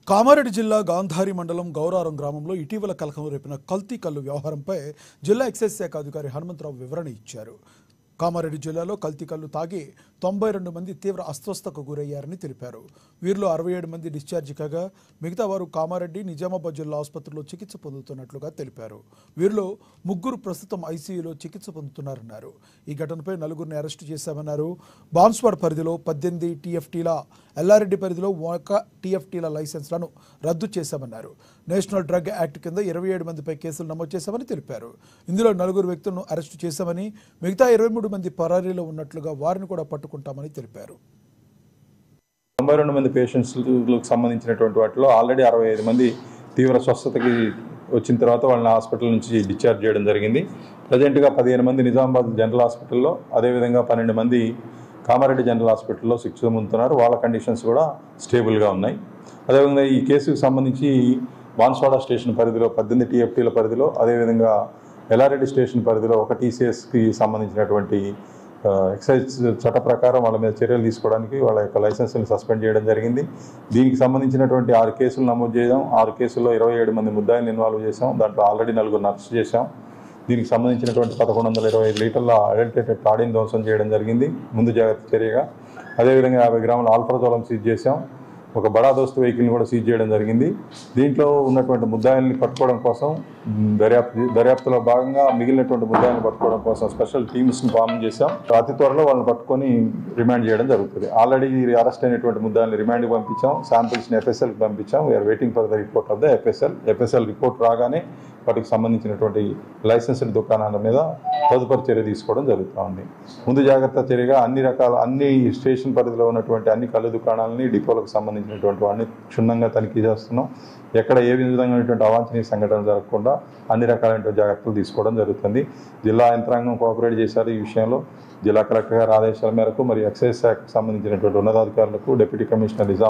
కామారెడ్డి జిల్లా గాంధారి మండలం గౌరారం గ్రామంలో ఇటీవల కలకలం రేపిన కల్తీ కల్లు వ్యవహారంపై జిల్లా ఎక్సైజ్ శాఖ అధికారి హనుమంతరావు వివరణ ఇచ్చారు. కామారెడ్డి జిల్లాలో కల్తీ కల్లు తాగి 92 మంది తీవ్ర అస్వస్థతకు గురయ్యారని తెలిపారు. వీరిలో 67 మంది డిశ్చార్జ్ కాగా మిగతా వారు కామారెడ్డి, నిజామాబాద్ జిల్లా ఆసుపత్రిలో చికిత్స పొందుతున్నట్లుగా తెలిపారు. వీరిలో 3 ప్రస్తుతం ఐసీయూలో చికిత్స పొందుతున్నారన్నారు. ఈ ఘటనపై 4గురిని అరెస్టు చేశామన్నారు. బాన్స్వాడ్ పరిధిలో 18 టీఎఫ్టీల, ఎల్లారెడ్డి పరిధిలో 1 టీఎఫ్టీల లైసెన్స్లను రద్దు చేశామన్నారు. నేషనల్ డ్రగ్ యాక్ట్ కింద 27 మందిపై కేసులు నమోదు చేశామని తెలిపారు. ఇందులో 4 వ్యక్తులను అరెస్టు చేశామని, మిగతా 23 మంది పరారీలో ఉన్నట్లుగా వారిని కూడా పట్టుకుంటామని తెలిపారు. 92 మంది పేషెంట్స్లకు సంబంధించినటువంటి వాటిలో ఆల్రెడీ 65 మంది తీవ్ర స్వస్థతకి వచ్చిన తర్వాత వాళ్ళని హాస్పిటల్ నుంచి డిశ్చార్జ్ చేయడం జరిగింది. ప్రజెంట్గా 15 మంది నిజామాబాద్ జనరల్ హాస్పిటల్లో, అదేవిధంగా 12 మంది కామారెడ్డి జనరల్ హాస్పిటల్లో చికిత్స పొందుతున్నారు. వాళ్ళ కండిషన్స్ కూడా స్టేబుల్గా ఉన్నాయి. అదేవిధంగా ఈ కేసుకు సంబంధించి బాన్స్వాడ స్టేషన్ పరిధిలో 18 టీఎఫ్టీల పరిధిలో, అదేవిధంగా ఎల్లారెడ్డి స్టేషన్ పరిధిలో 1 టీసీఎస్కి సంబంధించినటువంటి ఎక్సైజ్ చట్ట ప్రకారం వాళ్ళ మీద చర్యలు తీసుకోవడానికి వాళ్ళ యొక్క లైసెన్స్ని సస్పెండ్ చేయడం జరిగింది. దీనికి సంబంధించినటువంటి 6 కేసులు నమోదు చేసాం. 6 కేసుల్లో 27 మంది ముద్దాయిలను ఇన్వాల్వ్ చేసాం. దాంట్లో ఆల్రెడీ 4గురిని అరెస్ట్ చేశాం. దీనికి సంబంధించినటువంటి 1125 లీటర్ల అడల్టరేటెడ్ తాడిని ధ్వంసం చేయడం జరిగింది ముందు జాగ్రత్త చర్యగా. అదేవిధంగా 50 గ్రాముల ఆల్ఫ్రాజోలం సీజ్ చేశాం. ఒక బడా దోస్తు వెహికల్ని కూడా సీజ్ చేయడం జరిగింది. దీంట్లో ఉన్నటువంటి ముద్దాయిల్ని పట్టుకోవడం కోసం దర్యాప్తులో భాగంగా మిగిలినటువంటి ముద్దాయిల్ని పట్టుకోవడం కోసం స్పెషల్ టీమ్స్ని ఫామ్ చేశాం. అతి త్వరలో వాళ్ళని పట్టుకొని రిమాండ్ చేయడం జరుగుతుంది. ఆల్రెడీ అరెస్ట్ అయినటువంటి ముద్దాయిల్ని రిమాండ్కి పంపించాం. శాంపిల్స్ని ఎఫ్ఎస్ఎల్కి పంపించాం. We are waiting for the report of the FSL report రాగానే వాటికి సంబంధించినటువంటి లైసెన్స్డ్ దుకాణాల మీద తదుపరి చర్య తీసుకోవడం జరుగుతూ ఉంది. ముందు జాగ్రత్త చర్యగా అన్ని స్టేషన్ పరిధిలో ఉన్నటువంటి అన్ని కళ్ళు దుకాణాలని, డిపోలకు సంబంధించినటువంటి వాటిని క్షుణ్ణంగా తనిఖీ చేస్తున్నాం. ఎక్కడ ఏ విధమైనటువంటి అవాంఛనీయ సంఘటనలు జరగకుండా అన్ని రకాలైన జాగ్రత్తలు తీసుకోవడం జరుగుతుంది. జిల్లా యంత్రాంగం కోఆపరేట్ చేశారు ఈ విషయంలో. జిల్లా కలెక్టర్ గారి ఆదేశాల మేరకు మరియు ఎక్సైజ్ శాఖకు సంబంధించినటువంటి ఉన్నతాధికారులకు, డిప్యూటీ కమిషనర్ నిజాం